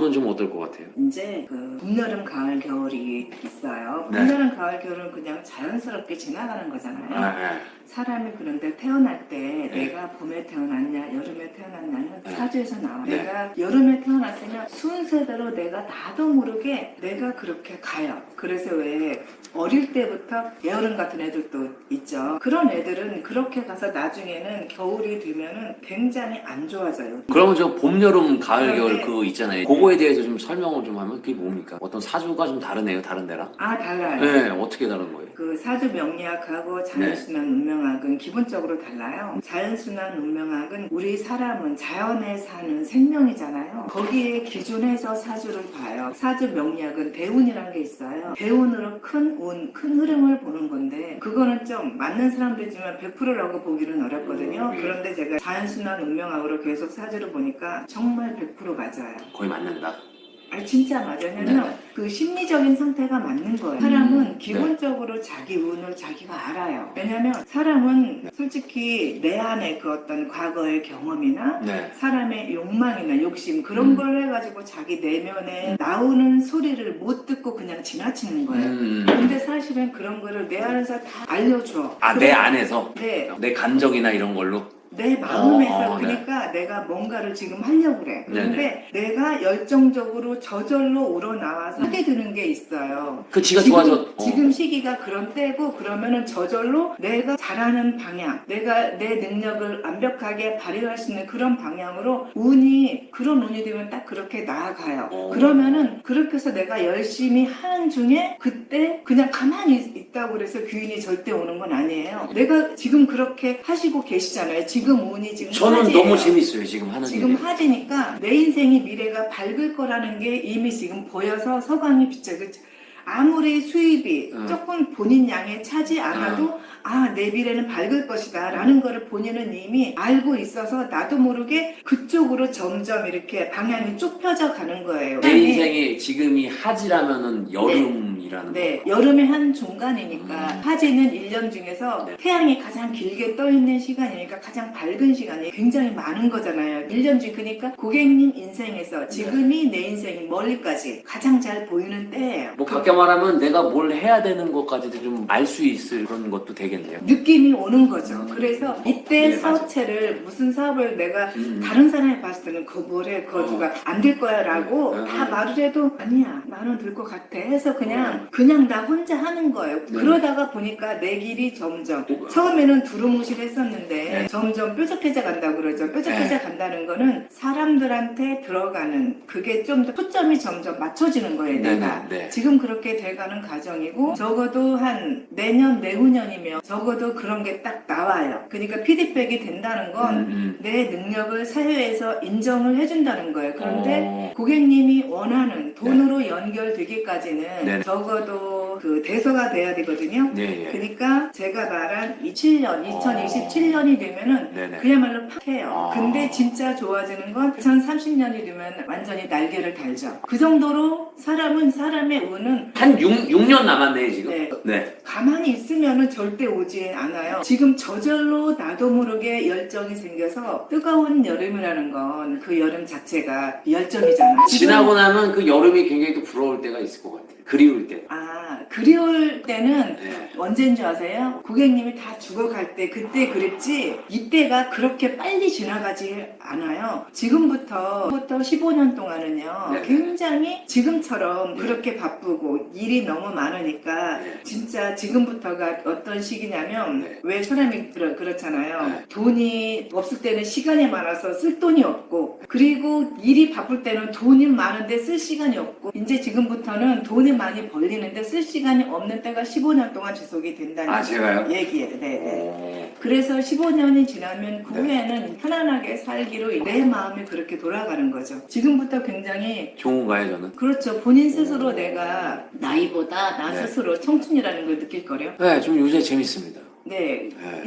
저는 좀 어떨 것 같아요? 이제 그 봄, 여름, 가을, 겨울이 있어요. 봄, 네. 여름, 가을, 겨울은 그냥 자연스럽게 지나가는 거잖아요. 네. 사람이 그런데 태어날 때 네. 내가 봄에 태어났냐 여름에 태어났냐는 네. 사주에서 나와요. 네. 내가 여름에 태어났으면 순서대로 내가 나도 모르게 내가 그렇게 가요. 그래서 왜 어릴 때부터 여름 같은 애들도 있죠. 그런 애들은 그렇게 가서 나중에는 겨울이 되면은 굉장히 안 좋아져요. 그러면 저 봄, 여름, 가을, 겨울 그런데- 그거 있잖아요. 그거에 대해서 좀 설명을 좀 하면 그게 뭡니까? 어떤 사주가 좀 다르네요, 다른 데랑? 아, 달라요. 네, 어떻게 다른 거예요? 그 사주 명리학하고 자연순환 운명학은 기본적으로 달라요. 자연순환 운명학은 우리 사람은 자연에 사는 생명이잖아요. 거기에 기준해서 사주를 봐요. 사주 명리학은 대운이라는 게 있어요. 대운으로 큰 운, 큰 흐름을 보는 건데 그거는 좀 맞는 사람들이지만 100%라고 보기는 어렵거든요. 그런데 제가 자연순환 운명학으로 계속 사주를 보니까 정말 100% 맞아요. 거의 맞는다. 아니 진짜 맞아요. 왜냐면 그 심리적인 상태가 맞는 거예요. 사람은 기본적으로 자기 운을 자기가 알아요. 왜냐면 사람은 솔직히 내 안에 그 어떤 과거의 경험이나 네. 사람의 욕망이나 욕심 그런 걸 해가지고 자기 내면에 나오는 소리를 못 듣고 그냥 지나치는 거예요. 근데 사실은 그런 거를 내 안에서 다 알려줘. 아, 내 안에서? 네. 내 감정이나 이런 걸로? 내 마음에서 네. 그러니까 내가 뭔가를 지금 하려고 그래. 그런데 네네. 내가 열정적으로 저절로 우러나와서 하게 되는 게 있어요. 그 지가 지금, 좋아서 지금 시기가 그런 때고 그러면은 저절로 내가 잘하는 방향, 내가 내 능력을 완벽하게 발휘할 수 있는 그런 방향으로 그런 운이 되면 딱 그렇게 나아가요. 그러면은 그렇게 해서 내가 열심히 하는 중에 그때 그냥 가만히 있다고 그래서 귀인이 절대 오는 건 아니에요. 내가 지금 그렇게 하시고 계시잖아요. 지금 운이 지금 저는 화제예요. 너무 재밌어요, 지금 하는 지금 일이. 화제니까 내 인생이 미래가 밝을 거라는 게 이미 지금 보여서 서광이 비쳐. 아무리 수입이 조금 본인 양에 차지 않아도 내 미래는 밝을 것이다 라는 거를 본인은 이미 알고 있어서 나도 모르게 그쪽으로 점점 이렇게 방향이 좁혀져 가는 거예요. 내 인생이 지금이 하지라면은 여름이라는 네, 거. 여름의 한 중간이니까 화제는 1년 중에서 태양이 가장 길게 떠 있는 시간이니까 가장 밝은 시간이 굉장히 많은 거잖아요. 1년 중 그러니까 고객님 인생에서 지금이 내 인생이 멀리까지 가장 잘 보이는 때예요. 뭐 밖에 말하면 내가 뭘 해야 되는 것까지도 좀 알 수 있을 그런 것도 되겠네요. 느낌이 오는 거죠. 그래서 이때 네, 맞아. 사업체를 무슨 사업을 내가 다른 사람이 봤을 때는 그거 뭐래 그거 누가 안 될 거야 라고 다 말을 해도 아니야 나는 될 것 같아 해서 그냥 나 혼자 하는 거예요. 그러다가 보니까 내 길이 점점 처음에는 두루뭉실했었는데 점점 뾰족해져 간다고 그러죠. 뾰족해져 간다는 거는 사람들한테 들어가는 그게 좀 더 초점이 점점 맞춰지는 거예요. 내가 지금 그렇게 돼가는 과정이고 적어도 한 내년 내후년이면 적어도 그런 게 딱 나와요. 그러니까 피드백이 된다는 건 내 능력을 사회에서 인정을 해준다는 거예요. 그런데 고객님이 원하는 돈으로 연결되기까지는 적어도 그 대서가 돼야 되거든요. 그러니까 제가 말한 2027년이 되면은 그야말로 팍해요. 근데 진짜 좋아지는 건 2030년이 되면 완전히 날개를 달죠. 그 정도로 사람의 운은 한 6년 남았네요, 지금. 네. 가만히 있으면은 절대 오지 않아요. 지금 저절로 나도 모르게 열정이 생겨서 뜨거운 여름이라는 건 그 여름 자체가 열정이잖아요. 지나고 나면 그 여름이 굉장히 또 부러울 때가 있을 것 같아요. 그리울 때. 그리울 때는 언제인 줄 아세요? 고객님이 다 죽어갈 때 그때 그립지 이때가 그렇게 빨리 지나가지 않아요. 지금부터 15년 동안은요 굉장히 지금처럼 그렇게 바쁘고 일이 너무 많으니까 진짜 지금부터가 어떤 시기냐면 왜 사람이 그렇잖아요. 돈이 없을 때는 시간이 많아서 쓸 돈이 없고 그리고 일이 바쁠 때는 돈이 많은데 쓸 시간이 없고 이제 지금부터는 돈이 많이 벌리는데 쓸 시간이 없는 때가 15년 동안 지속이 된다는 제가요? 얘기예요. 그래서 15년이 지나면 그 후에는 편안하게 살기로 내 마음이 그렇게 돌아가는 거죠. 지금부터 굉장히 좋은가요, 저는? 그렇죠. 본인 스스로 내가 나이보다 나 스스로 청춘이라는 걸 느낄 거래요. 네, 좀 요새 재밌습니다.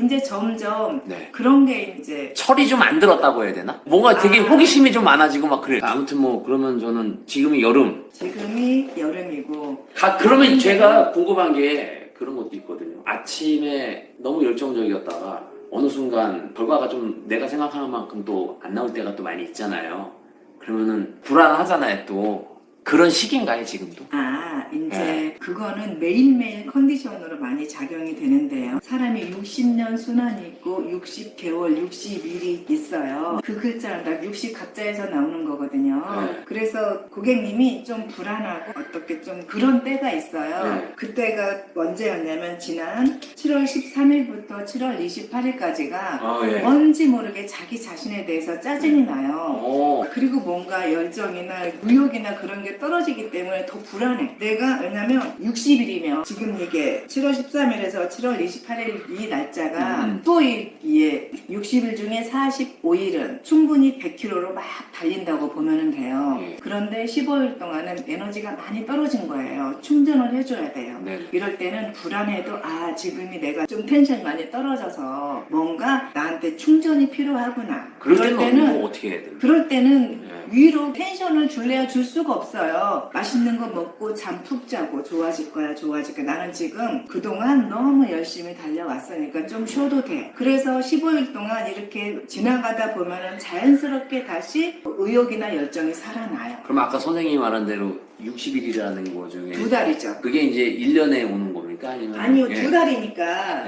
이제 점점 그런 게 이제 철이 좀 안 들었다고 해야 되나? 뭔가 되게 호기심이 좀 많아지고 막 그래요. 아무튼 뭐 그러면 저는 지금이 여름. 지금이 여름이고 그러면 제가 궁금한 게 그런 것도 있거든요. 아침에 너무 열정적이었다가 어느 순간 결과가 좀 내가 생각하는 만큼 또 안 나올 때가 또 많이 있잖아요. 그러면은 불안하잖아요, 또. 그런 시기인가요, 지금도? 이제 네. 그거는 매일매일 컨디션으로 많이 작용이 되는데요. 사람이 60년 순환이 있고 60개월, 60일이 있어요. 그 글자는 다 60 갑자에서 나오는 거거든요. 네. 그래서 고객님이 좀 불안하고 어떻게 좀 그런 때가 있어요. 네. 그때가 언제였냐면 지난 7월 13일부터 7월 28일까지가 예. 뭔지 모르게 자기 자신에 대해서 짜증이 나요. 오. 그리고 뭔가 열정이나 의욕이나 그런 게 떨어지기 때문에 더 불안해. 내가 왜냐면 60일이면 지금 이게 7월 13일에서 7월 28일 이 날짜가 토일이에 60일 중에 45일은 충분히 100km로 막 달린다고 보면 돼요. 그런데 15일 동안은 에너지가 많이 떨어진 거예요. 충전을 해줘야 돼요. 네. 이럴 때는 불안해도 지금이 내가 좀 텐션이 많이 떨어져서 뭔가 나한테 충전이 필요하구나. 그럴 때는 뭐 어떻게 해야 되나? 그럴 때는 네. 위로 텐션을 줄래야 줄 수가 없어요. 맛있는 거 먹고 잠 푹 자고 좋아질 거야, 좋아질 거야. 나는 지금 그동안 너무 열심히 달려왔으니까 좀 쉬어도 돼. 그래서 15일 동안 이렇게 지나가다 보면은 자연스럽게 다시 의욕이나 열정이 살아나요. 그럼 아까 선생님이 말한 대로 60일이라는 거 중에 2달이죠. 그게 이제 1년에 오는 겁니까? 아니면 아니요, 예. 2달이니까.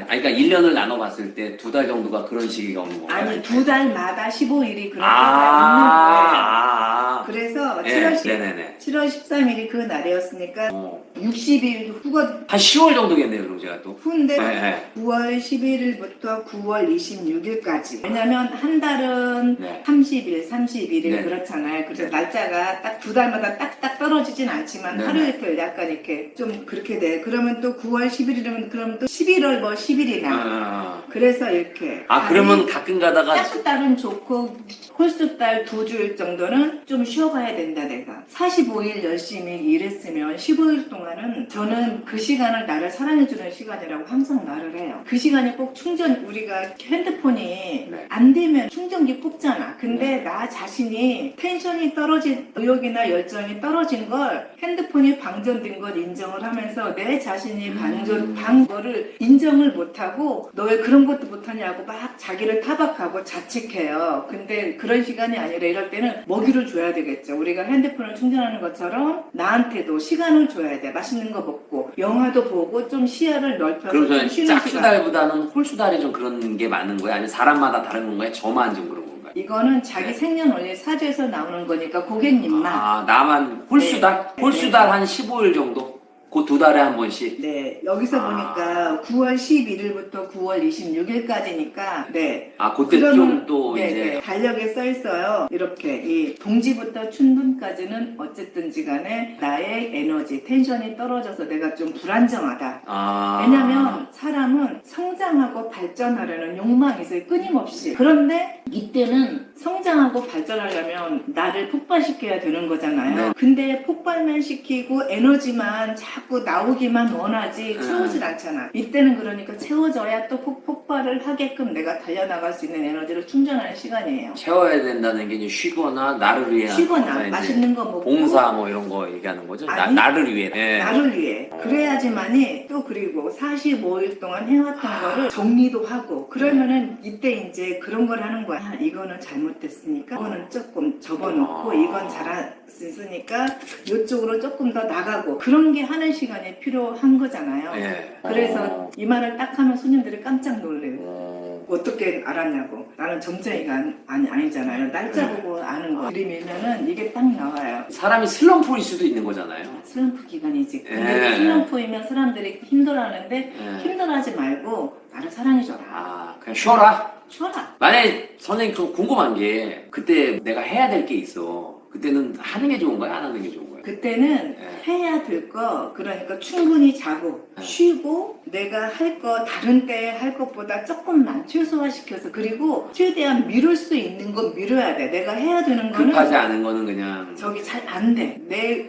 그러니까 1년을 나눠봤을 때 2달 정도가 그런 시기가 오는 건가요? 아니, 2달마다 15일이 그런 때가 있는 거예요. 그래서 예, 7월, 네네네. 7월 13일이 그 날이었으니까 60일 후가 한 10월 정도겠네요, 그럼 제가 또. 후인데 네. 9월 11일부터 9월 26일까지. 왜냐면 한 달은 네. 30일, 31일 네. 그렇잖아요. 그래서 네. 날짜가 딱 2달마다 딱딱 떨어지진 않지만 네. 하루 이틀 약간 이렇게 좀 그렇게 돼. 그러면 또 9월 11일이면 그럼 또 11월 뭐 10일이나. 그래서 이렇게. 그러면 가끔 가다가 짝수달은 좋고 홀수달 2주일 정도는 좀 쉬어가야 된다 내가. 45일 열심히 일했으면 15일 동안은 저는 그 시간을 나를 사랑해주는 시간이라고 항상 말을 해요. 그 시간이 꼭 충전, 우리가 핸드폰이 네. 안 되면 충전기 뽑잖아. 근데 나 자신이 텐션이 떨어진 의욕이나 열정이 떨어진 걸 핸드폰이 방전된 걸 인정을 하면서 내 자신이 반 거를 인정을 못하고 너 왜 그런 것도 못하냐고 막 자기를 타박하고 자책해요. 근데 그런 시간이 아니라 이럴 때는 먹이를 줘야 되겠죠. 우리가 핸드폰을 충전하는 것처럼 나한테도 시간을 줘야 돼. 맛있는 거 먹고 영화도 보고 좀 시야를 넓혀서 그럼 좀 저는 쉬는 시간. 짝수달보다는 홀수달이 좀 그런 게 많은 거예요? 아니면 사람마다 다른 건가요? 저만 좀 그런 건가요? 이거는 자기 생년월일 사주에서 나오는 거니까 고객님만. 나만 홀수달? 네. 홀수달 한 15일 정도? 그 2달에 한 번씩? 네, 여기서 보니까 9월 11일부터 9월 26일까지니까, 네. 그때 좀 또 네, 이제. 네, 달력에 써 있어요. 이렇게, 이 동지부터 춘분까지는 어쨌든지 간에 나의 에너지, 텐션이 떨어져서 내가 좀 불안정하다. 왜냐면 사람은 성장하고 발전하려는 욕망이 있어요. 끊임없이. 그런데 이때는 성장하고 발전하려면 나를 폭발시켜야 되는 거잖아요. 네. 근데 폭발만 시키고 에너지만 자꾸 나오기만 원하지 채우질 않잖아. 이때는 그러니까 채워져야 또 폭발을 하게끔 내가 달려나갈 수 있는 에너지를 충전하는 시간이에요. 채워야 된다는 게 이제 쉬거나 나를 위해 쉬거나 이제 맛있는 거 먹고 봉사 뭐 이런 거 얘기하는 거죠? 아니, 나를 위해. 예. 나를 위해. 그래야지만이 또 그리고 45일 동안 해왔던 거를 정리도 하고 그러면은 이때 이제 그런 걸 하는 거야. 이거는 잘못됐으니까 이거는 조금 접어놓고 이건 잘했으니까 이쪽으로 조금 더 나가고 그런 게 하는 시간이 필요한 거잖아요. 예. 그래서 이 말을 딱 하면 손님들이 깜짝 놀래요. 어떻게 알았냐고. 나는 점쟁이가 아니잖아요. 날짜 보고 아는 거. 그림이면은 이게 딱 나와요. 사람이 슬럼프일 수도 있는 거잖아요. 슬럼프 기간이지. 근데 슬럼프이면 사람들이 힘들어하는데 힘들어하지 말고 나를 사랑해줘라. 그냥 쉬어라. 쉬어라. 만약에 선생님 좀 궁금한 게 그때 내가 해야 될 게 있어. 그때는 하는 게 좋은 거야? 안 하는 게 좋은 거야? 그때는 해야 될 거, 그러니까 충분히 자고, 쉬고, 내가 할 거, 다른 때에 할 것보다 조금만 최소화시켜서, 그리고 최대한 미룰 수 있는 건 미뤄야 돼. 내가 해야 되는 거는. 급하지 않은 거는 그냥. 저기 잘 안 돼.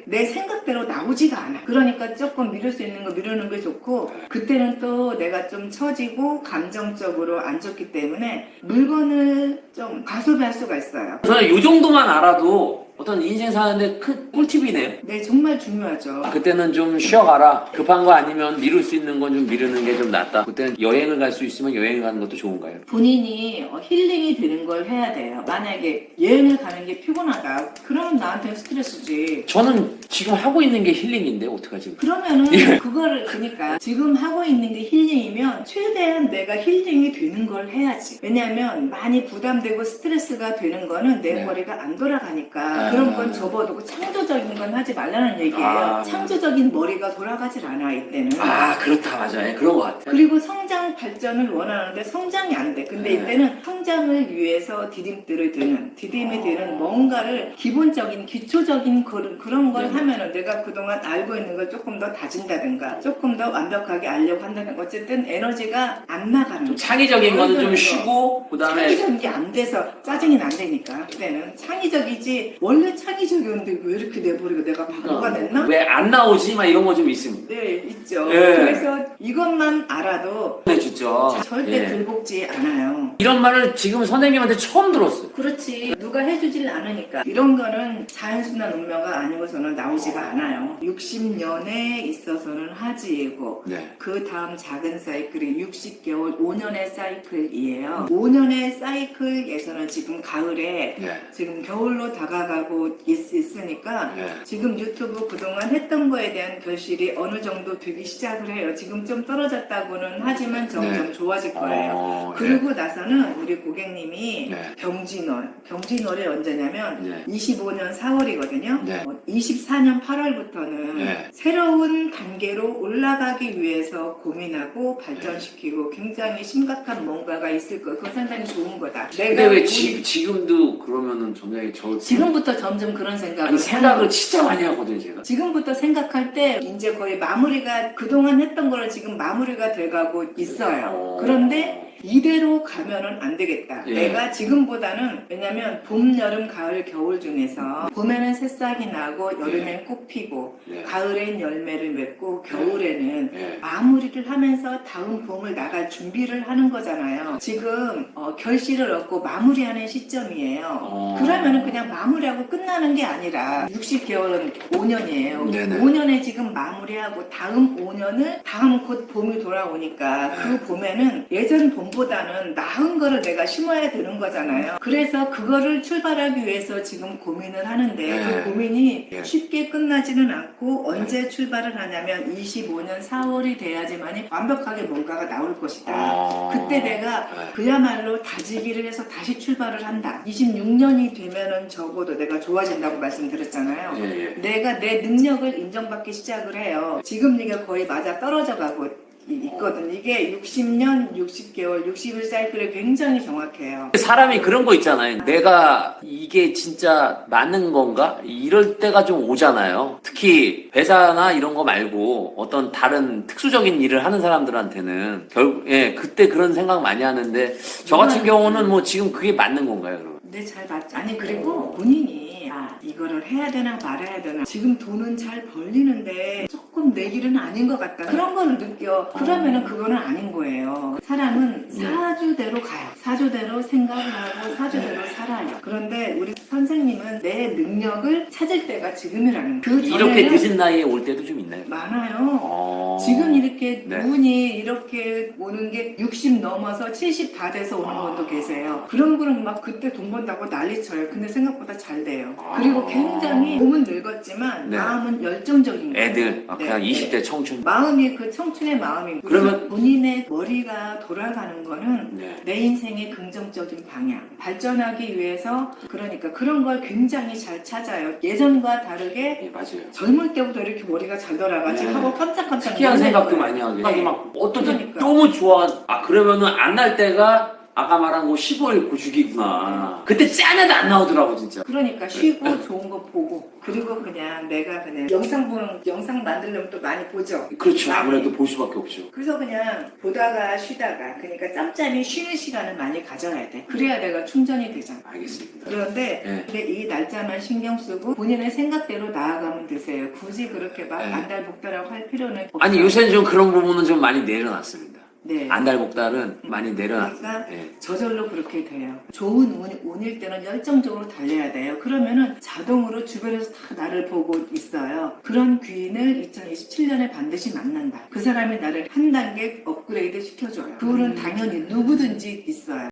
내 생각대로 나오지가 않아. 그러니까 조금 미룰 수 있는 거 미루는 게 좋고, 그때는 또 내가 좀 처지고, 감정적으로 안 좋기 때문에, 물건을 좀 과소비할 수가 있어요. 저는 이 정도만 알아도 어떤 인생 사는데 큰 꿀팁이네요. 네. 네, 정말 중요하죠. 그때는 좀 쉬어가라. 급한 거 아니면 미룰 수 있는 건 좀 미루는 게 좀 낫다. 그때는 여행을 갈 수 있으면 여행을 가는 것도 좋은가요? 본인이 힐링이 되는 걸 해야 돼요. 만약에 여행을 가는 게 피곤하다. 그러면 나한테는 스트레스지. 저는 지금 하고 있는 게 힐링인데 어떡하지? 그러면은 예. 그거를 그러니까 지금 하고 있는 게 힐링이면 최대한 내가 힐링이 되는 걸 해야지. 왜냐하면 많이 부담되고 스트레스가 되는 거는 내 네. 머리가 안 돌아가니까 아. 그런 건 접어두고 창조적인 건 하지 말라는 얘기예요. 아. 창조적인 머리가 돌아가질 않아 이때는. 아 그렇다 맞아. 예, 그런 것 같아. 그리고 성장 발전을 원하는데 성장이 안 돼. 근데 네. 이때는 성장을 위해서 디딤들을 드는 디딤이 되는 뭔가를 기본적인 기초적인 그런 걸 네. 하면은 내가 그동안 알고 있는 걸 조금 더 다진다든가 조금 더 완벽하게 알려고 한다든가 어쨌든 에너지가 안 나가는 좀 창의적인 거는 좀 거죠. 쉬고 그다음에 창의적인 게 안 돼서 짜증이 안 되니까 그때는 창의적이지 원래 창의적이었는데 왜 이렇게 내 머리가 내가 바보가 됐나? 왜 안 나오지? 막 이런 거 좀 있습니다. 네 있죠. 예. 그래서 이것만 알아도 네, 진짜. 절대 예. 굴복지 않아요. 이런 말을 지금 선생님한테 처음 들었어요. 그렇지. 누가 해주질 않으니까. 이런 거는 자연순환 운명가 아니고서는 나오지가 않아요. 60년에 있어서는 하지이고 네. 그 다음 작은 사이클이 60개월, 5년의 사이클이에요. 5년의 사이클에서는 지금 가을에 네. 지금 겨울로 다가가고 있으니까 네. 지금 유튜브 그동안 했던 거에 대한 결실이 어느 정도 되기 시작을 해요. 지금 좀 떨어졌다고는 하지만 점점 네. 좋아질 거예요. 네. 그리고 나서는 우리 고객님이 네. 경진월이 언제냐면 네. 25년 4월이거든요. 네. 24년 8월부터는 네. 새로운 단계로 올라가기 위해서 고민하고 발전시키고 굉장히 심각한 뭔가가 있을 거예요. 그건 상당히 좋은 거다. 근데 내가 왜 지금도 그러면은 전에 지금부터 점점 그런 생각을 아니 생각을 진짜 많이 하거든요 제가. 지금부터 생각할 때 이제 거의 마무리가 그동안 했던 거는 지금 마무리가 돼가고 있어요. 그런데 이대로 가면은 안 되겠다. 예. 내가 지금보다는 왜냐면 봄, 여름, 가을, 겨울 중에서 봄에는 새싹이 나고 여름엔 꽃 피고 예. 가을엔 열매를 맺고 겨울에는 예. 마무리를 하면서 다음 봄을 나갈 준비를 하는 거잖아요. 지금 결실을 얻고 마무리하는 시점이에요. 그러면은 그냥 마무리하고 끝나는 게 아니라 60개월은 5년이에요. 네네. 5년에 지금 마무리하고 다음 5년을 다음 곧 봄이 돌아오니까 그 봄에는 예전 봄보다는 나은 거를 내가 심어야 되는 거잖아요. 그래서 그거를 출발하기 위해서 지금 고민을 하는데 네. 그 고민이 네. 쉽게 끝나지는 않고 언제 출발을 하냐면 25년 4월이 돼야지만이 완벽하게 뭔가가 나올 것이다. 그때 내가 그야말로 다지기를 해서 다시 출발을 한다. 26년이 되면은 적어도 내가 좋아진다고 말씀드렸잖아요. 예, 예. 내가 내 능력을 인정받기 시작을 해요. 지금 네가 거의 맞아 떨어져 가고 있거든. 이게 60년, 60개월, 60일 사이클이 굉장히 정확해요. 사람이 그런 거 있잖아요. 내가 이게 진짜 맞는 건가? 이럴 때가 좀 오잖아요. 특히 회사나 이런 거 말고 어떤 다른 특수적인 일을 하는 사람들한테는 그때 그런 생각 많이 하는데 저 같은 경우는 뭐 지금 그게 맞는 건가요, 그러면? 네, 잘 맞죠. 아니 그리고 본인이 이거를 해야 되나 말아야 되나 지금 돈은 잘 벌리는데 조금 내 길은 아닌 것 같다. 그런 거를 느껴. 그러면은 그거는 아닌 거예요. 사람은 사주대로 가요. 사주대로 생각을 하고 사주대로 살아요. 그런데 우리 선생님은 내 능력을 찾을 때가 지금이라는 거예요. 그 이렇게 전에는 늦은 나이에 올 때도 좀 있나요? 많아요. 지금 이렇게 네. 운이 이렇게 오는 게 60 넘어서 70 다 돼서 오는 분도 계세요. 그런 분은 막 그때 돈 번다고 난리쳐요. 근데 생각보다 잘 돼요. 그리고 굉장히 몸은 늙었지만 네. 마음은 열정적인 거예요. 애들 그냥 20대 청춘. 마음이 그 청춘의 마음이고 그러면- 본인의 머리가 돌아가는 거는 네. 내 인생의 긍정적인 방향 발전하기 위해서 그러니까 그런 걸 굉장히 잘 찾아요. 예전과 다르게 예, 맞아요. 젊을 때부터 이렇게 머리가 잘 돌아가지 네. 하고 깜짝깜짝 특이한 놀랄 생각도 거예요. 많이 하게. 네. 생각이 막 어떤 때 그러니까. 너무 좋아. 그러면은 안 날 때가 아까 말한 거 15일 고주기구나. 그때 짠해도 안 나오더라고 진짜. 그러니까 쉬고 좋은 거 보고 그리고 그냥 내가 그냥 영상 만들려면 또 많이 보죠. 그렇죠. 많이. 아무래도 볼 수밖에 없죠. 그래서 그냥 보다가 쉬다가 그러니까 짬짬이 쉬는 시간을 많이 가져야 돼. 그래야 내가 충전이 되잖아. 알겠습니다. 그런데 네. 근데 이 날짜만 신경 쓰고 본인의 생각대로 나아가면 되세요. 굳이 그렇게 막 네. 안달복달하고 할 필요는 없어요. 아니 요새는 좀 그런 부분은 좀 많이 내려놨습니다. 네. 안달복달은 많이 내려놨어요. 그러니까 네. 저절로 그렇게 돼요. 좋은 운일 때는 열정적으로 달려야 돼요. 그러면은 자동으로 주변에서 다 나를 보고 있어요. 그런 귀인을 2027년에 반드시 만난다. 그 사람이 나를 한 단계 업그레이드 시켜줘요. 그거는 당연히 누구든지 있어요.